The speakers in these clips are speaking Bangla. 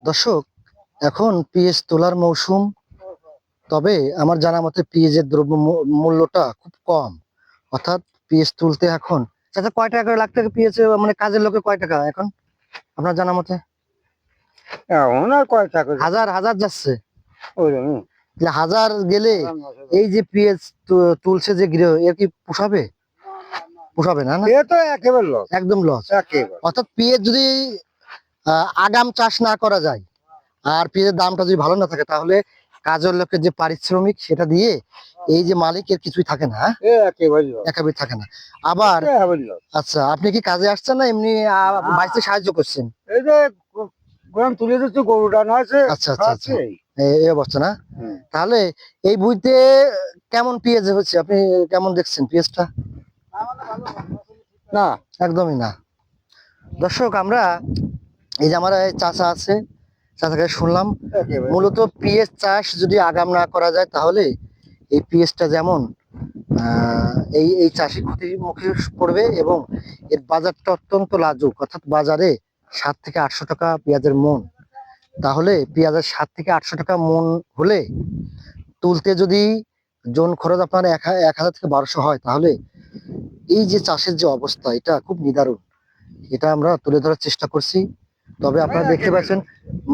দর্শক, এখন পেঁয়াজ তোলার মৌসুম। তবে আমার জানা মতে পেঁয়াজের দ্রব্য মূল্যটা খুব কম। অর্থাৎ পেঁয়াজ তুলতে এখন চাচা কয় টাকা করে লাখ টাকা পেঁয়াজ, মানে কাজের লোকে কয় টাকা এখন আপনার জানা মতে? এখন আর কয় টাকা হাজার হাজার যাচ্ছে। ওইরকম তাহলে হাজার গেলে এই যে পেঁয়াজ তুলছে যে গৃহ, এর কি পোষাবে? পোষাবে না, না এ তো একেবারে লস, একদম লস। একেবারে। অর্থাৎ পেঁয়াজ যদি আগাম চাষ না করা যায় আর পেঁয়াজের দামটা যদি ভালো না থাকে, তাহলে কাজের লোকের যে পারিশ্রমিক সেটা দিয়ে এই যে মালিকের কিছুই থাকে না, হ্যাঁ? এ একেবারে লস, একেবারে থাকে না। আবার একেবারে লস। আচ্ছা, আপনি কি কাজে আসছেন না এমনি বাড়িতে সাহায্য করছেন? এই যে গোলাম তুলে দিচ্ছে, গরুটা না আছে। আচ্ছা আচ্ছা আচ্ছা, এই অবস্থা না? তাহলে এই বুঝতে কেমন পেঁয়াজ হচ্ছে, আপনি কেমন দেখছেন পেঁয়াজটা? না, একদমই না। দর্শক, আমরা এই যে আমার চাচা আছে, চাচাকে শুনলাম মূলত পেঁয়াজ চাষ যদি আগাম না করা যায়, তাহলে এই পেঁয়াজটা যেমন এই এই চাষি ক্ষতির মুখে পড়বে এবং এর বাজারটা অত্যন্ত লাজুক। অর্থাৎ বাজারে 700 থেকে 800 টাকা পেঁয়াজের মন। তাহলে পেঁয়াজের 700 থেকে 800 টাকা মন হলে তুলতে যদি জন খরচ আপনার 1000 থেকে 1200 হয়, তাহলে এই যে চাষের যে অবস্থা, এটা খুব নিদারুণ। এটা আমরা তুলে ধরার চেষ্টা করছি। তবে আপনারা দেখতে পাচ্ছেন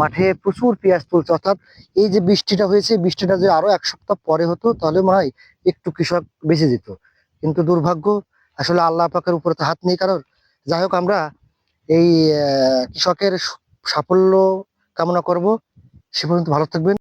মাঠে প্রচুর পেঁয়াজ তুলছে। অর্থাৎ এই যে বৃষ্টিটা হয়েছে, বৃষ্টিটা যদি আরো 1 সপ্তাহ পরে হতো, তাহলে মনে হয় একটু কৃষক বেঁচে যেত। কিন্তু দুর্ভাগ্য, আসলে আল্লাহ পাকের উপরে তো হাত নেই কারোর। যাই হোক, আমরা এই কৃষকের সাফল্য কামনা করব। সে পর্যন্ত ভালো থাকবেন।